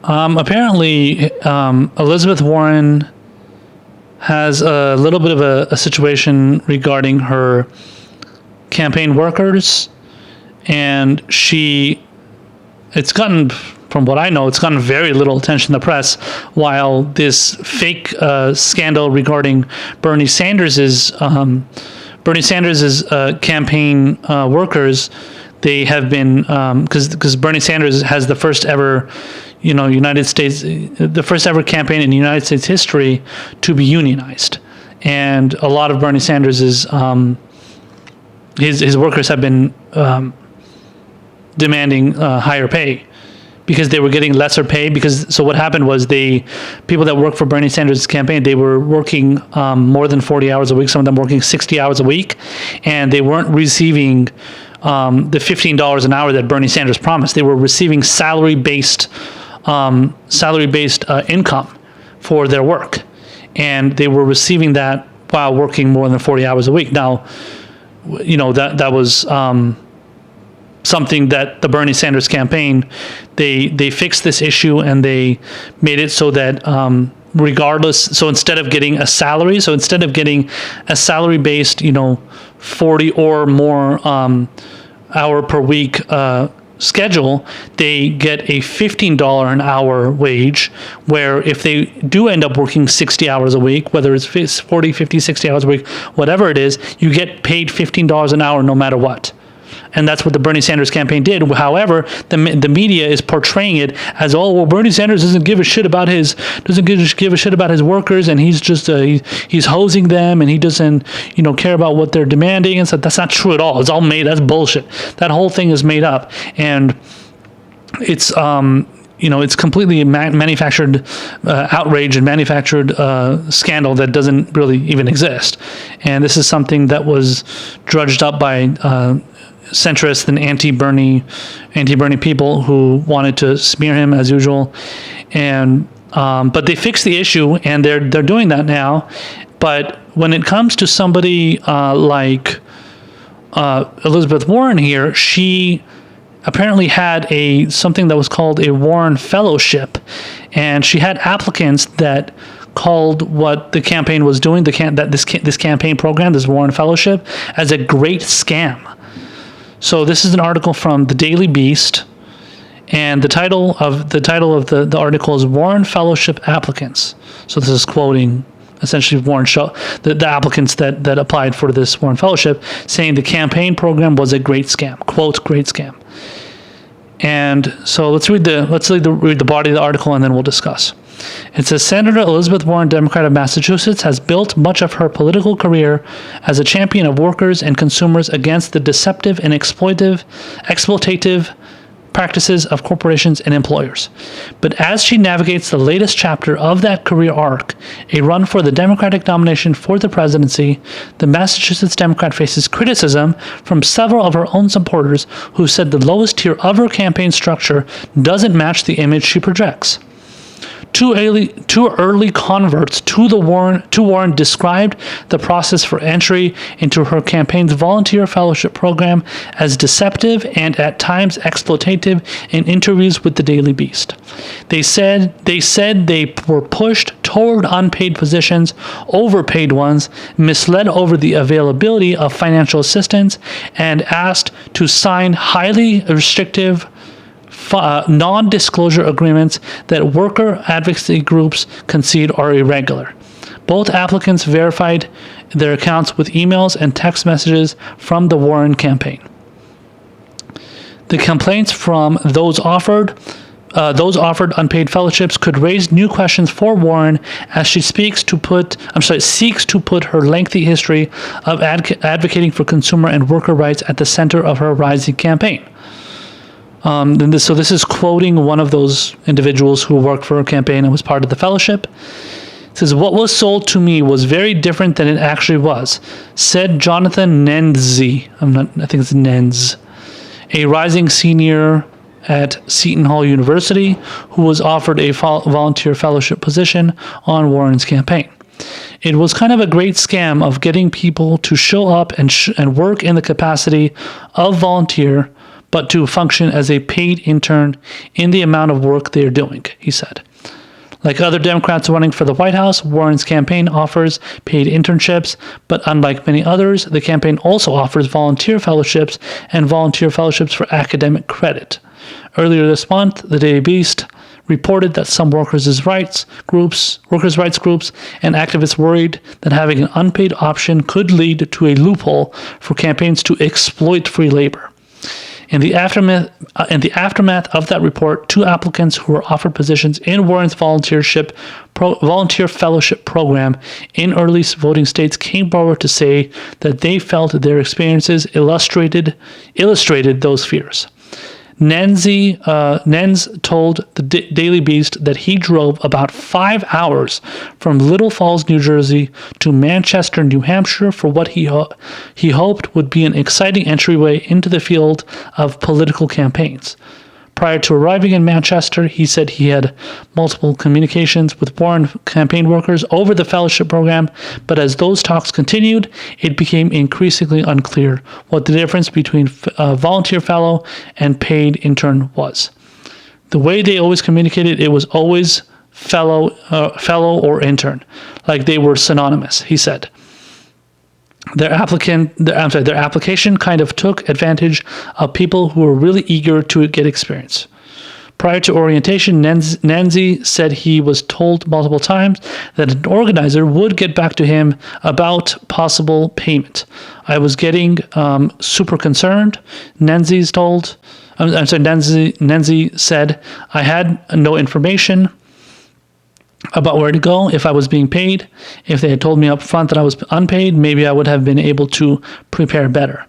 Apparently, Elizabeth Warren has a little bit of a situation regarding her campaign workers, and it's gotten, from what I know, it's gotten very little attention in the press, while this fake scandal regarding Bernie Sanders's campaign workers, they have been, because Bernie Sanders has the first ever, the first ever campaign in United States history to be unionized, and a lot of Bernie Sanders's his workers have been demanding higher pay because they were getting lesser pay. So what happened was people that worked for Bernie Sanders' campaign, they were working more than 40 hours a week. Some of them working 60 hours a week, and they weren't receiving the $15 an hour that Bernie Sanders promised. They were receiving salary-based income for their work, and they were receiving that while working more than 40 hours a week. Now, that was something that the Bernie Sanders campaign, they fixed this issue, and they made it so that regardless, so instead of getting a salary-based, 40 or more hour per week schedule, they get a $15 an hour wage, where if they do end up working 60 hours a week, whether it's 40, 50, 60 hours a week, whatever it is, you get paid $15 an hour no matter what. And that's what the Bernie Sanders campaign did. However, the media is portraying it as, Bernie Sanders doesn't give a shit about his workers, and he's just he's hosing them, and he doesn't care about what they're demanding. And so that's not true at all. It's all made. That's bullshit. That whole thing is made up, and it's it's completely manufactured outrage and manufactured scandal that doesn't really even exist. And this is something that was drudged up by centrist and anti-Bernie people who wanted to smear him as usual, and but they fixed the issue, and they're doing that now. But when it comes to somebody like Elizabeth Warren here, she apparently had something that was called a Warren Fellowship, and she had applicants that called what the campaign was doing, this campaign program, this Warren Fellowship, as a great scam. So this is an article from the Daily Beast, and the title of the article is Warren Fellowship Applicants. So this is quoting essentially the applicants that applied for this Warren Fellowship, saying the campaign program was a great scam. Quote, great scam. And so let's read the body of the article, and then we'll discuss. It says, Senator Elizabeth Warren, Democrat of Massachusetts, has built much of her political career as a champion of workers and consumers against the deceptive and exploitative practices of corporations and employers. But as she navigates the latest chapter of that career arc, a run for the Democratic nomination for the presidency, the Massachusetts Democrat faces criticism from several of her own supporters who said the lowest tier of her campaign structure doesn't match the image she projects. Two early converts to Warren described the process for entry into her campaign's volunteer fellowship program as deceptive and at times exploitative in interviews with the Daily Beast. They said they were pushed toward unpaid positions, overpaid ones, misled over the availability of financial assistance, and asked to sign highly restrictive non-disclosure agreements that worker advocacy groups concede are irregular. Both applicants verified their accounts with emails and text messages from the Warren campaign. The complaints from those offered unpaid fellowships could raise new questions for Warren as she seeks to put her lengthy history of advocating for consumer and worker rights at the center of her rising campaign. So this is quoting one of those individuals who worked for her campaign and was part of the fellowship. It says, what was sold to me was very different than it actually was, said Jonathan Nenzi. I think it's Nenz, a rising senior at Seton Hall University who was offered a volunteer fellowship position on Warren's campaign. It was kind of a great scam of getting people to show up and work in the capacity of volunteer, but to function as a paid intern in the amount of work they are doing, he said. Like other Democrats running for the White House, Warren's campaign offers paid internships, but unlike many others, the campaign also offers volunteer fellowships and volunteer fellowships for academic credit. Earlier this month, the Daily Beast reported that some workers' rights groups, and activists worried that having an unpaid option could lead to a loophole for campaigns to exploit free labor. In the aftermath of that report, 2 applicants who were offered positions in Warren's volunteer fellowship program in early voting states came forward to say that they felt their experiences illustrated those fears. Nenz told the Daily Beast that he drove about 5 hours from Little Falls, New Jersey to Manchester, New Hampshire for what he hoped would be an exciting entryway into the field of political campaigns. Prior to arriving in Manchester, he said he had multiple communications with Warren campaign workers over the fellowship program, but as those talks continued, it became increasingly unclear what the difference between volunteer fellow and paid intern was. The way they always communicated, it was always fellow or intern, like they were synonymous, he said. Their application kind of took advantage of people who were really eager to get experience. Prior to orientation, Nancy said he was told multiple times that an organizer would get back to him about possible payment. I was getting super concerned, Nancy said. I had no information about where to go if I was being paid. If they had told me up front that I was unpaid, maybe I would have been able to prepare better.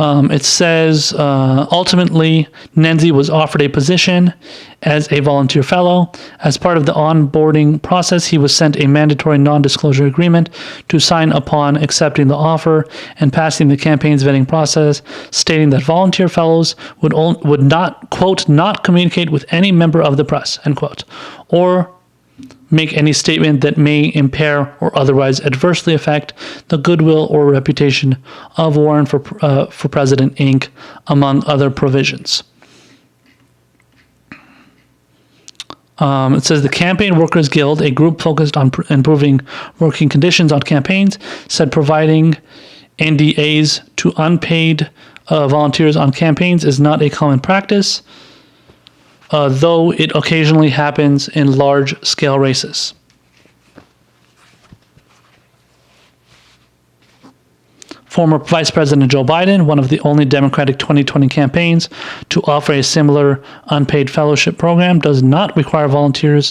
It says, ultimately, Nenzi was offered a position as a volunteer fellow. As part of the onboarding process, he was sent a mandatory non-disclosure agreement to sign upon accepting the offer and passing the campaign's vetting process, stating that volunteer fellows would not, quote, not communicate with any member of the press, end quote, or make any statement that may impair or otherwise adversely affect the goodwill or reputation of Warren for President, Inc., among other provisions. It says the Campaign Workers Guild, a group focused on improving working conditions on campaigns, said providing NDAs to unpaid volunteers on campaigns is not a common practice, though it occasionally happens in large-scale races. Former Vice President Joe Biden, one of the only Democratic 2020 campaigns to offer a similar unpaid fellowship program, does not require volunteer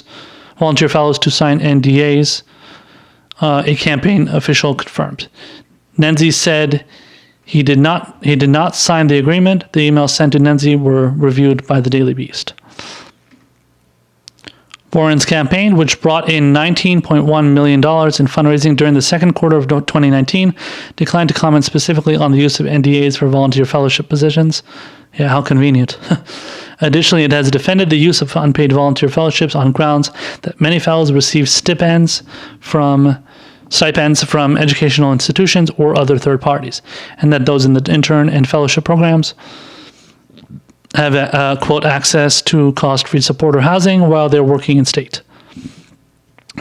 fellows to sign NDAs, a campaign official confirmed. Nenzi said he did not sign the agreement. The emails sent to Nenzi were reviewed by the Daily Beast. Warren's campaign, which brought in $19.1 million in fundraising during the second quarter of 2019, declined to comment specifically on the use of NDAs for volunteer fellowship positions. Yeah, how convenient. Additionally, it has defended the use of unpaid volunteer fellowships on grounds that many fellows receive stipends from educational institutions or other third parties, and that those in the intern and fellowship programs have, quote, access to cost-free supporter housing while they're working in state.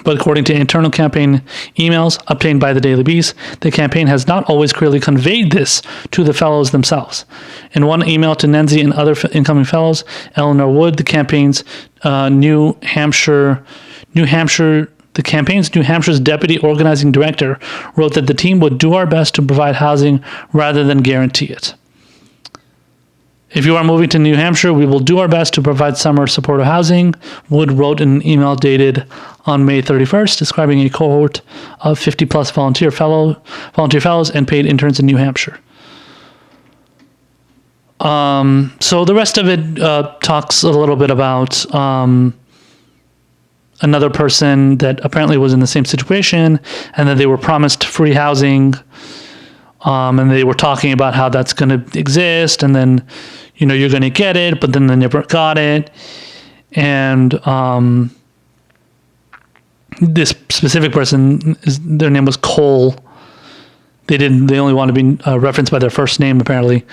But according to internal campaign emails obtained by the Daily Beast, the campaign has not always clearly conveyed this to the fellows themselves. In one email to Nenzi and other incoming fellows, Eleanor Wood, the campaign's New Hampshire's deputy organizing director, wrote that the team would do our best to provide housing rather than guarantee it. If you are moving to New Hampshire, we will do our best to provide summer supportive housing, Wood wrote in an email dated on May 31st, describing a cohort of 50-plus volunteer fellows and paid interns in New Hampshire. So the rest of it talks a little bit about another person that apparently was in the same situation, and that they were promised free housing, and they were talking about how that's going to exist, and then, you're going to get it, but then they never got it. And this specific person, their name was Cole. They only want to be referenced by their first name, apparently.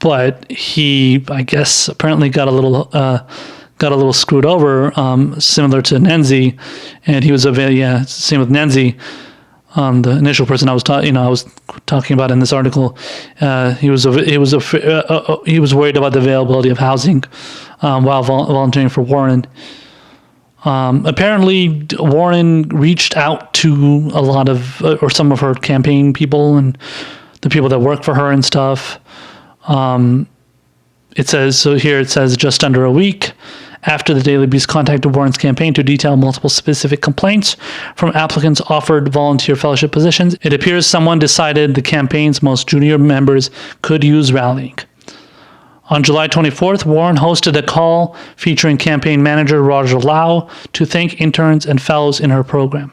But he, I guess, apparently got a little screwed over, similar to Nenzi, and he was same with Nenzi. The initial person I was talking about in this article, he was worried about the availability of housing while volunteering for Warren. Apparently, Warren reached out to a lot of or some of her campaign people and the people that work for her and stuff. It says just under a week after the Daily Beast contacted Warren's campaign to detail multiple specific complaints from applicants offered volunteer fellowship positions, it appears someone decided the campaign's most junior members could use rallying. On July 24th, Warren hosted a call featuring campaign manager Roger Lau to thank interns and fellows in her program.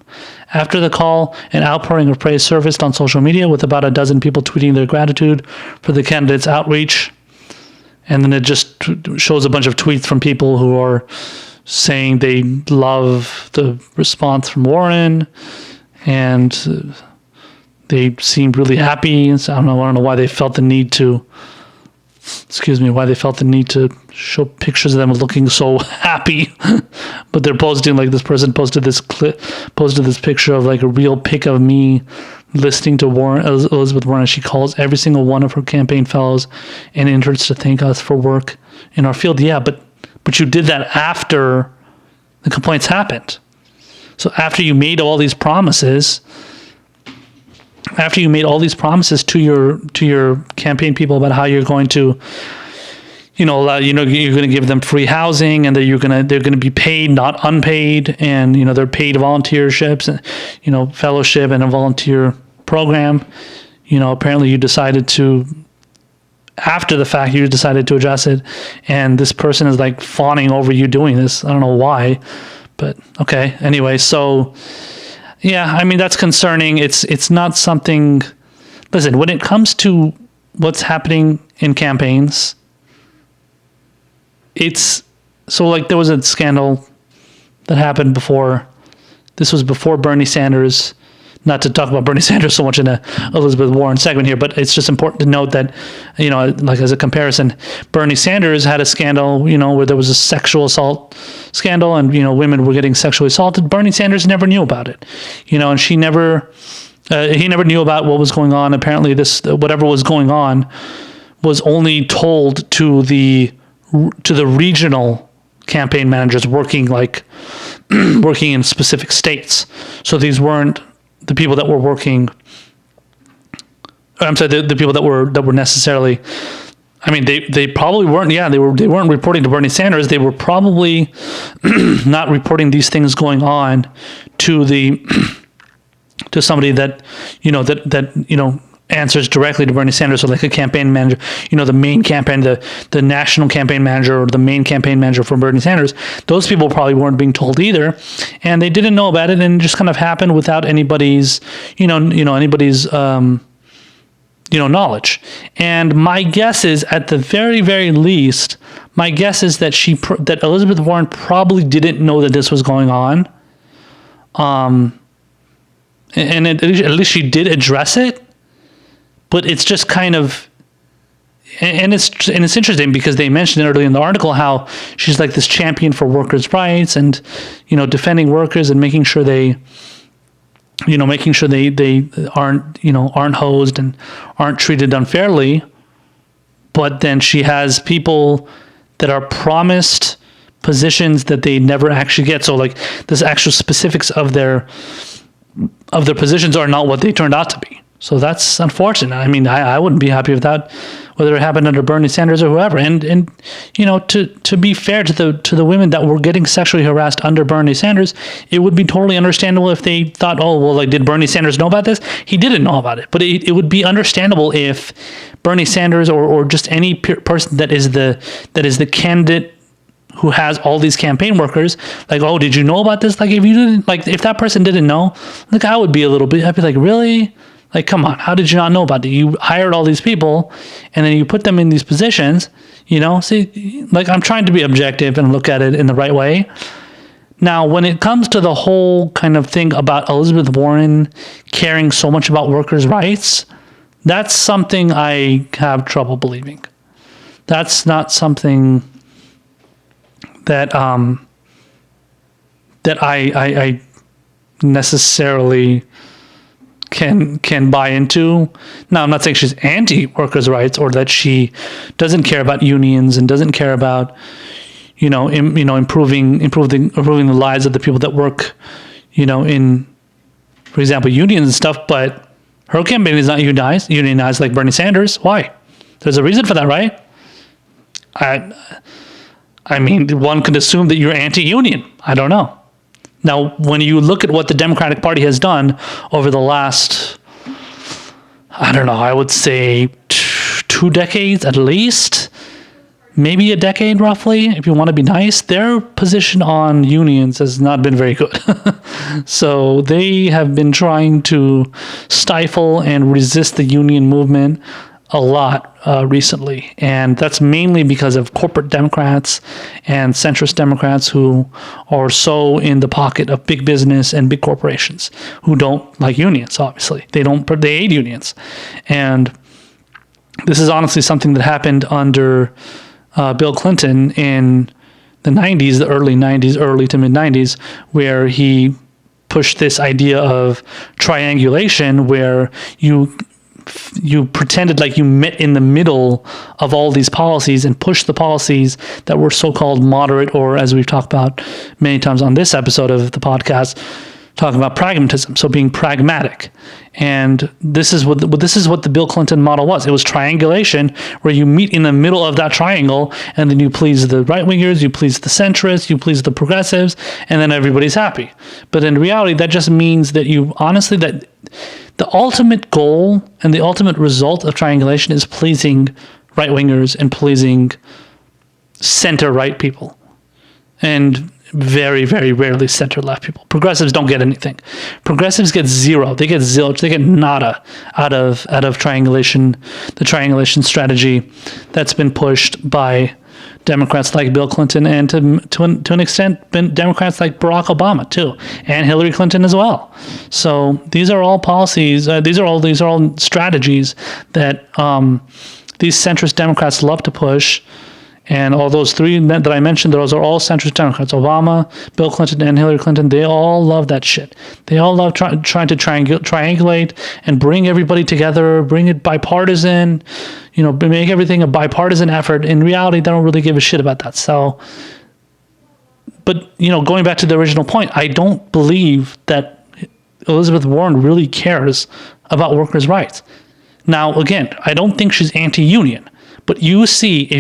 After the call, an outpouring of praise surfaced on social media with about a dozen people tweeting their gratitude for the candidates' outreach. And then it just shows a bunch of tweets from people who are saying they love the response from Warren and they seemed really happy. So I don't know why they felt the need to show pictures of them looking so happy. But they're posting, like, this person posted this picture of like a real pic of me listening to Elizabeth Warren. She calls every single one of her campaign fellows and interns to thank us for work in our field. Yeah, but you did that after the complaints happened. So after you made all these promises, to your campaign people about how you're going to, you're going to give them free housing and that they're going to be paid, not unpaid, and they're paid volunteerships and fellowship and a volunteer program. Apparently you decided to, after the fact, you decided to address it, and this person is like fawning over you doing this. I don't know why, but okay. Anyway, so yeah, I mean, that's concerning. It's not something. Listen, when it comes to what's happening in campaigns, it's so, like, there was a scandal that happened before. This was before Bernie Sanders. Not to talk about Bernie Sanders so much in a Elizabeth Warren segment here, but it's just important to note that, like, as a comparison, Bernie Sanders had a scandal, where there was a sexual assault scandal and, women were getting sexually assaulted. Bernie Sanders never knew about it, and he never knew about what was going on. Apparently whatever was going on was only told to the regional campaign managers working in specific states. So these weren't the people that were working. I'm sorry, the people that were necessarily. I mean, they probably weren't. Yeah, they weren't reporting to Bernie Sanders. They were probably not reporting these things going on to somebody that answers directly to Bernie Sanders, so like a campaign manager, the main campaign, the national campaign manager or the main campaign manager for Bernie Sanders. Those people probably weren't being told either, and they didn't know about it, and it just kind of happened without anybody's, knowledge. And my guess is, at the very, very least, that Elizabeth Warren probably didn't know that this was going on. And at least she did address it. But it's just kind of, and it's interesting because they mentioned earlier in the article how she's like this champion for workers' rights and, defending workers and making sure they aren't hosed and aren't treated unfairly. But then she has people that are promised positions that they never actually get. So like this actual specifics of their positions are not what they turned out to be. So that's unfortunate. I mean, I wouldn't be happy with that, whether it happened under Bernie Sanders or whoever. And to be fair to the women that were getting sexually harassed under Bernie Sanders, it would be totally understandable if they thought, oh, well, like, did Bernie Sanders know about this? He didn't know about it. But it would be understandable if Bernie Sanders or just any person that is the candidate who has all these campaign workers, like, oh, did you know about this? Like, if that person didn't know, like, I'd be like, really? Like, come on, how did you not know about it? You hired all these people, and then you put them in these positions, See, like, I'm trying to be objective and look at it in the right way. Now, when it comes to the whole kind of thing about Elizabeth Warren caring so much about workers' rights, That's something I have trouble believing. That's not something that that I necessarily can buy into. Now, I'm not saying she's anti-workers' rights or that she doesn't care about unions and doesn't care about improving the lives of the people that work, in, for example, unions and stuff. But her campaign is not unionized like Bernie Sanders. Why? There's a reason for that, right? I mean, one could assume that you're anti-union. I don't know. Now, when you look at what the Democratic Party has done over the last, I don't know, I would say 2 decades at least, maybe a decade roughly, if you want to be nice, their position on unions has not been very good. So they have been trying to stifle and resist the union movement a lot recently, and that's mainly because of corporate Democrats and centrist Democrats who are so in the pocket of big business and big corporations who don't like unions. Obviously, they hate unions, and this is honestly something that happened under Bill Clinton in the 90s, the early 90s, early to mid 90s, where he pushed this idea of triangulation, where you pretended like you met in the middle of all these policies and pushed the policies that were so-called moderate, or as we've talked about many times on this episode of the podcast, talking about pragmatism, so being pragmatic. And this is what the Bill Clinton model was. It was triangulation, where you meet in the middle of that triangle, and then you please the right-wingers, you please the centrists, you please the progressives, and then everybody's happy. But in reality, that just means that that the ultimate goal and the ultimate result of triangulation is pleasing right-wingers and pleasing center-right people, and very, very rarely center-left people. Progressives don't get anything. Progressives get zero. They get zilch. They get nada out of triangulation, the triangulation strategy that's been pushed by Democrats like Bill Clinton, and to an extent, Democrats like Barack Obama too, and Hillary Clinton as well. So these are all policies. These are all strategies that these centrist Democrats love to push. And all those three that I mentioned, those are all centrist Democrats: Obama, Bill Clinton, and Hillary Clinton. They all love that shit. They all love trying to triangulate and bring everybody together, bring it bipartisan, make everything a bipartisan effort. In reality, they don't really give a shit about that. So, but, going back to the original point, I don't believe that Elizabeth Warren really cares about workers' rights. Now, again, I don't think she's anti-union. But when you see that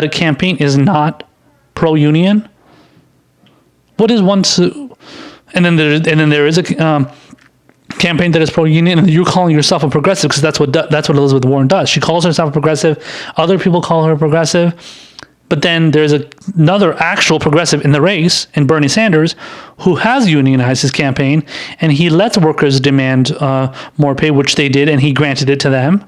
a campaign is not pro-union, what is one to? And then there is a campaign that is pro-union, and you're calling yourself a progressive, because that's what Elizabeth Warren does. She calls herself a progressive. Other people call her a progressive. But then there's another actual progressive in the race, in Bernie Sanders, who has unionized his campaign, and he lets workers demand more pay, which they did, and he granted it to them.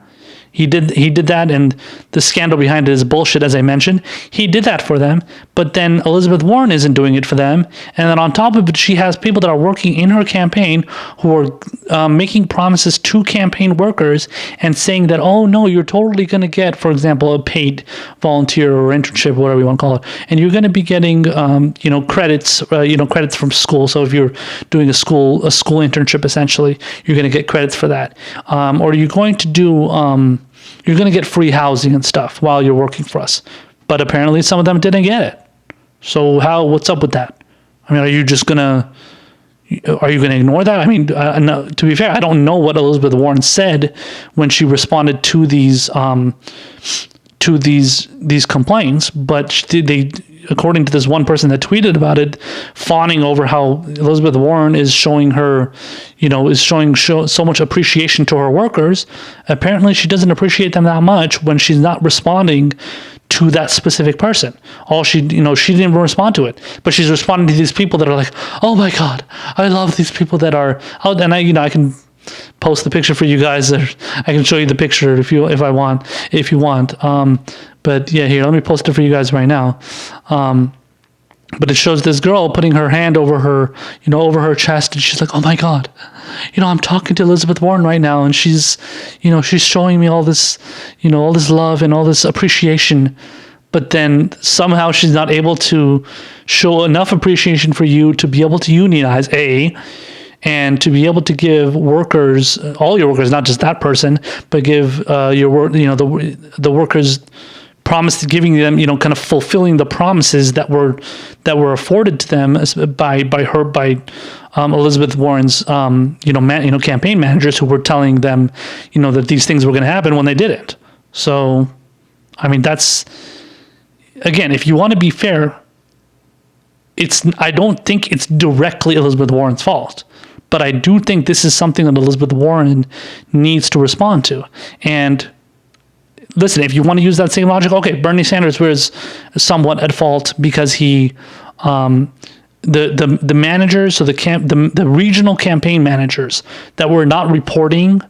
He did that, and the scandal behind it is bullshit, as I mentioned. He did that for them, but then Elizabeth Warren isn't doing it for them. And then on top of it, she has people that are working in her campaign who are making promises to campaign workers and saying that, oh no, you're totally going to get, for example, a paid volunteer or internship, whatever you want to call it, and you're going to be getting credits, credits from school. So if you're doing a school internship, essentially, you're going to get credits for that, or you're going to do. You're going to get free housing and stuff while you're working for us. But apparently some of them didn't get it. So what's up with that? I mean, are you going to ignore that? I mean, no, to be fair, I don't know what Elizabeth Warren said when she responded to these complaints, but they, according to this one person that tweeted about it, fawning over how Elizabeth Warren is showing so much appreciation to her workers. Apparently she doesn't appreciate them that much when she's not responding to that specific person. She didn't even respond to it, but she's responding to these people that are like, oh my God, I love these people that are out. And I can post the picture for you guys, or I can show you the picture if you want. But yeah, here, let me post it for you guys right now. But it shows this girl putting her hand over her, over her chest, and she's like, "Oh my God, I'm talking to Elizabeth Warren right now, and she's showing me all this, all this love and all this appreciation." But then somehow she's not able to show enough appreciation for you to be able to unionize, and to be able to give workers, all your workers, not just that person, but give your work, the workers, giving them, kind of fulfilling the promises that were afforded to them by Elizabeth Warren's campaign managers, who were telling them that these things were going to happen when they didn't. So, I mean, that's, again, if you want to be fair, I don't think it's directly Elizabeth Warren's fault, but I do think this is something that Elizabeth Warren needs to respond to. And listen, if you want to use that same logic, okay, Bernie Sanders was somewhat at fault because he, the managers, so the regional campaign managers that were not reporting,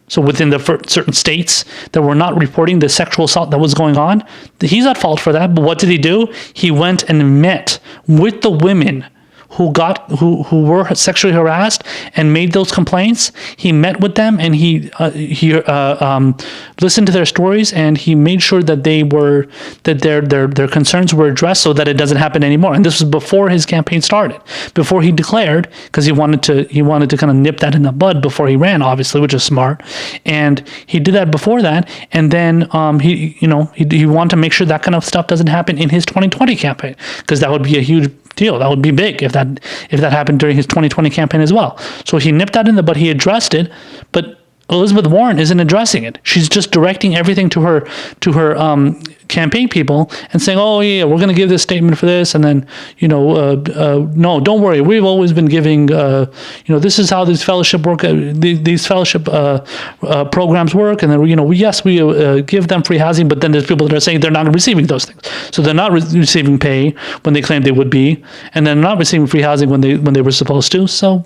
so within the certain states that were not reporting the sexual assault that was going on, he's at fault for that. But what did he do? He went and met with the women who were sexually harassed and made those complaints. He met with them, and he listened to their stories, and he made sure that their concerns were addressed so that it doesn't happen anymore. And this was before his campaign started, before he declared, because he wanted to kind of nip that in the bud before he ran, obviously, which is smart. And he did that before that, and then he wanted to make sure that kind of stuff doesn't happen in his 2020 campaign, because that would be a huge deal. That would be big if that happened during his 2020 campaign as well. So he nipped that in the bud. He addressed it, but Elizabeth Warren isn't addressing it. She's just directing everything to her campaign people and saying, "Oh yeah, we're going to give this statement for this," and then no, don't worry, we've always been giving, this is how these fellowship programs work, and then we give them free housing, but then there's people that are saying they're not receiving those things, so they're not receiving pay when they claim they would be, and then not receiving free housing when they were supposed to. So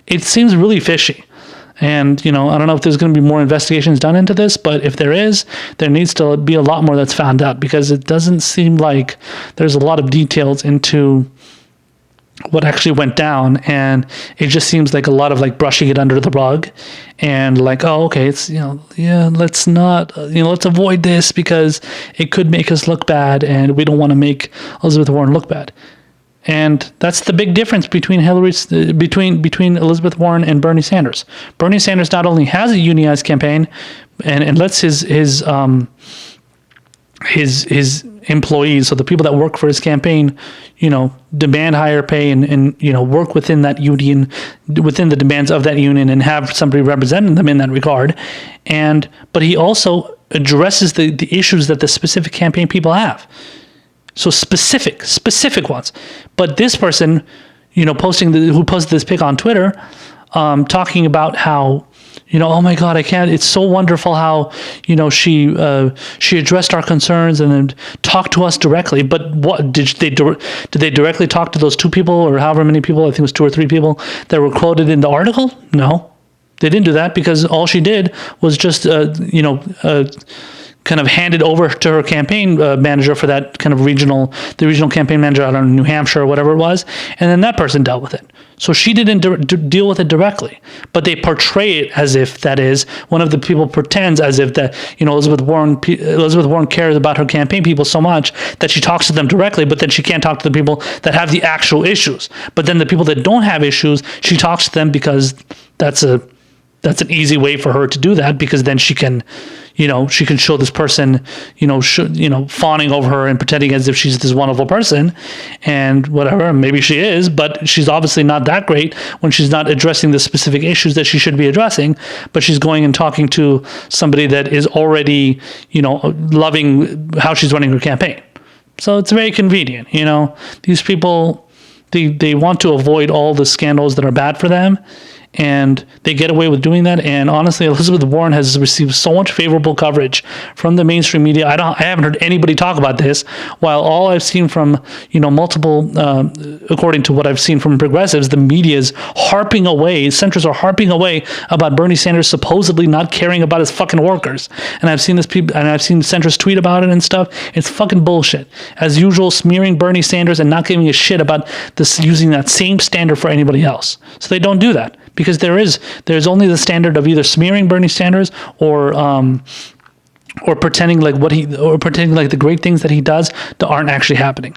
it seems really fishy. And, I don't know if there's going to be more investigations done into this, but if there is, there needs to be a lot more that's found out, because it doesn't seem like there's a lot of details into what actually went down. And it just seems like a lot of brushing it under the rug and oh, okay, it's, let's not, let's avoid this because it could make us look bad and we don't want to make Elizabeth Warren look bad. And that's the big difference between between Elizabeth Warren and Bernie Sanders. Bernie Sanders not only has a unionized campaign and lets his employees, so the people that work for his campaign, demand higher pay and work within that union, within the demands of that union, and have somebody representing them in that regard. But he also addresses the issues that the specific campaign people have. So specific ones. But this person, who posted this pic on Twitter, talking about how, oh my God, I can't. It's so wonderful how, she addressed our concerns and then talked to us directly. But what did they directly talk to those two people or however many people? I think it was 2 or 3 people that were quoted in the article. No, they didn't do that, because all she did was just kind of handed over to her campaign manager for that kind of regional campaign manager out in New Hampshire or whatever it was, and then that person dealt with it. So she didn't deal with it directly, but they portray it as if that is one of the people pretends as if that Elizabeth Warren cares about her campaign people so much that she talks to them directly, but then she can't talk to the people that have the actual issues. But then the people that don't have issues, she talks to them because that's an easy way for her to do that, because then she can show this person, fawning over her and pretending as if she's this wonderful person and whatever. Maybe she is, but she's obviously not that great when she's not addressing the specific issues that she should be addressing, but she's going and talking to somebody that is already, loving how she's running her campaign. So it's very convenient. These people, they want to avoid all the scandals that are bad for them. and they get away with doing that. And honestly, Elizabeth Warren has received so much favorable coverage from the mainstream media. I haven't heard anybody talk about this, while all I've seen from, multiple, according to what I've seen from progressives, the media is harping away, centrists are harping away about Bernie Sanders supposedly not caring about his fucking workers. And I've seen centrists tweet about it and stuff. It's fucking bullshit. As usual, smearing Bernie Sanders and not giving a shit about this, using that same standard for anybody else. So they don't do that, because there's only the standard of either smearing Bernie Sanders or pretending like the great things that he does that aren't actually happening.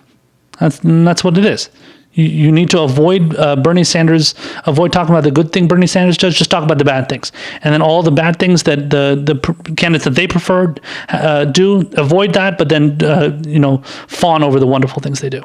That's what it is. You need to avoid Bernie Sanders, avoid talking about the good thing Bernie Sanders does, just talk about the bad things. And then all the bad things that the candidates that they preferred do, avoid that, but then, fawn over the wonderful things they do.